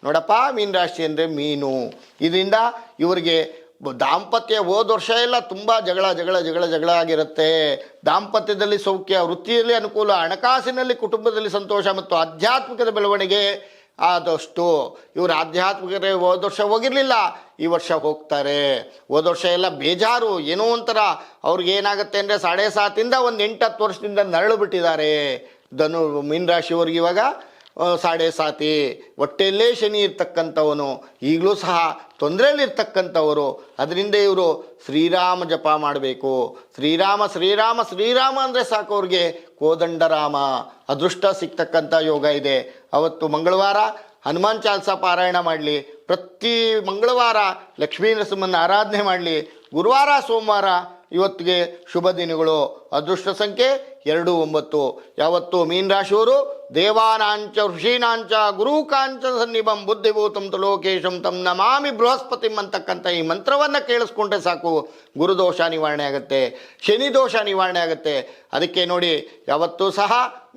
ನೋಡಪ್ಪ, ಮೀನರಾಶಿ ಅಂದರೆ ಮೀನು. ಇದರಿಂದ ಇವರಿಗೆ ದಾಂಪತ್ಯ ಹೋದ ವರ್ಷ ಎಲ್ಲ ತುಂಬ ಜಗಳ ಆಗಿರುತ್ತೆ. ದಾಂಪತ್ಯದಲ್ಲಿ ಸೌಖ್ಯ, ವೃತ್ತಿಯಲ್ಲಿ ಅನುಕೂಲ, ಹಣಕಾಸಿನಲ್ಲಿ ಕುಟುಂಬದಲ್ಲಿ ಸಂತೋಷ ಮತ್ತು ಆಧ್ಯಾತ್ಮಿಕದ ಬೆಳವಣಿಗೆ ಆದಷ್ಟು. ಇವರು ಆಧ್ಯಾತ್ಮಿಕತೆ ಹೋದ ವರ್ಷ ಹೋಗಿರಲಿಲ್ಲ, ಈ ವರ್ಷ ಹೋಗ್ತಾರೆ. ಹೋದ ವರ್ಷ ಎಲ್ಲ ಬೇಜಾರು, ಏನೋ ಒಂಥರ ಅವ್ರಿಗೆ ಏನಾಗುತ್ತೆ ಅಂದರೆ 7.5 ಒಂದು 8-10 ವರ್ಷದಿಂದ ನರಳು ಬಿಟ್ಟಿದ್ದಾರೆ. ಮೀನರಾಶಿಯವ್ರಿಗೆ ಇವಾಗ 7.5 ಹೊಟ್ಟೆಯಲ್ಲೇ ಶನಿ ಇರ್ತಕ್ಕಂಥವನು, ಈಗಲೂ ಸಹ ತೊಂದರೆಯಲ್ಲಿರ್ತಕ್ಕಂಥವರು. ಅದರಿಂದ ಇವರು ಶ್ರೀರಾಮ ಜಪ ಮಾಡಬೇಕು. ಶ್ರೀರಾಮ ಶ್ರೀರಾಮ ಶ್ರೀರಾಮ ಅಂದರೆ ಸಾಕು, ಅವ್ರಿಗೆ ಕೋದಂಡರಾಮ ಅದೃಷ್ಟ ಸಿಗ್ತಕ್ಕಂಥ ಯೋಗ ಇದೆ. ಅವತ್ತು ಮಂಗಳವಾರ ಹನುಮಾನ್ ಚಾಲಿಸ ಪಾರಾಯಣ ಮಾಡಲಿ, ಪ್ರತಿ ಮಂಗಳವಾರ ಲಕ್ಷ್ಮೀ ನರಸಿಂಹನ ಆರಾಧನೆ ಮಾಡಲಿ, ಗುರುವಾರ ಸೋಮವಾರ ಇವತ್ತಿಗೆ ಶುಭ ದಿನಗಳು. ಅದೃಷ್ಟ ಸಂಖ್ಯೆ 29. ಯಾವತ್ತು ಮೀನರಾಶಿಯವರು ದೇವಾನಾಂಚ ಋಷೀನಾಂಚ ಗುರು ಕಾಂಚ ಸನ್ನಿಭಂ ಬುದ್ಧಿಭೂತಂ ತುಲೋಕೇಶಂ ತಂ ನಮಾಮಿ ಬೃಹಸ್ಪತಿಂ ಅಂತಕ್ಕಂಥ ಈ ಮಂತ್ರವನ್ನು ಕೇಳಿಸ್ಕೊಂಡ್ರೆ ಸಾಕು, ಗುರುದೋಷ ನಿವಾರಣೆ ಆಗುತ್ತೆ, ಶನಿ ದೋಷ ನಿವಾರಣೆ ಆಗುತ್ತೆ. ಅದಕ್ಕೆ ನೋಡಿ, ಯಾವತ್ತೂ ಸಹ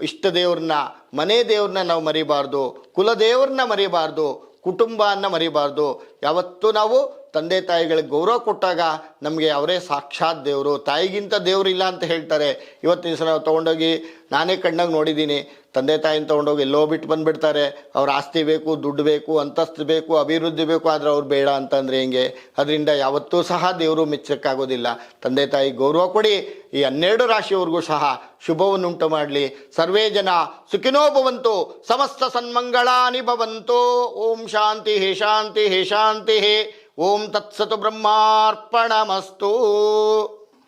ಇಷ್ಟ ದೇವ್ರನ್ನ, ಮನೆ ದೇವ್ರನ್ನ ನಾವು ಮರಿಬಾರ್ದು, ಕುಲದೇವ್ರನ್ನ ಮರಿಬಾರ್ದು, ಕುಟುಂಬವನ್ನು ಮರಿಬಾರ್ದು. ಯಾವತ್ತೂ ನಾವು ತಂದೆ ತಾಯಿಗಳಿಗೆ ಗೌರವ ಕೊಟ್ಟಾಗ ನಮಗೆ ಅವರೇ ಸಾಕ್ಷಾತ್ ದೇವರು, ತಾಯಿಗಿಂತ ದೇವರು ಇಲ್ಲ ಅಂತ ಹೇಳ್ತಾರೆ. ಇವತ್ತಿನ ದಿವಸ ನಾವು ತೊಗೊಂಡೋಗಿ, ನಾನೇ ಕಣ್ಣಾಗಿ ನೋಡಿದ್ದೀನಿ, ತಂದೆ ತಾಯಿನ ತೊಗೊಂಡೋಗಿ ಎಲ್ಲೋ ಬಿಟ್ಟು ಬಂದುಬಿಡ್ತಾರೆ. ಅವ್ರ ಆಸ್ತಿ ಬೇಕು, ದುಡ್ಡು ಬೇಕು, ಅಂತಸ್ತು ಬೇಕು, ಅಭಿವೃದ್ಧಿ ಬೇಕು, ಆದರೆ ಅವ್ರು ಬೇಡ ಅಂತಂದರೆ ಹೆಂಗೆ? ಅದರಿಂದ ಯಾವತ್ತೂ ಸಹ ದೇವರು ಮೆಚ್ಚಕ್ಕಾಗೋದಿಲ್ಲ. ತಂದೆ ತಾಯಿ ಗೌರವ ಕೊಡಿ. ಈ 12 ರಾಶಿಯವ್ರಿಗೂ ಸಹ ಶುಭವನ್ನುಂಟು ಮಾಡಲಿ. ಸರ್ವೇ ಜನ ಸುಖಿನೋ ಭವಂತು, ಸಮಸ್ತ ಸನ್ಮಂಗಳಾನಿ ಭವಂತು. ಓಂ ಶಾಂತಿ ಹೇ ಶಾಂತಿ ಹೇ ಶಾಂತಿ ಹೇ. ಓಂ ತತ್ಸತು ಬ್ರಹ್ಮಾರ್ಪಣಮಸ್ತು.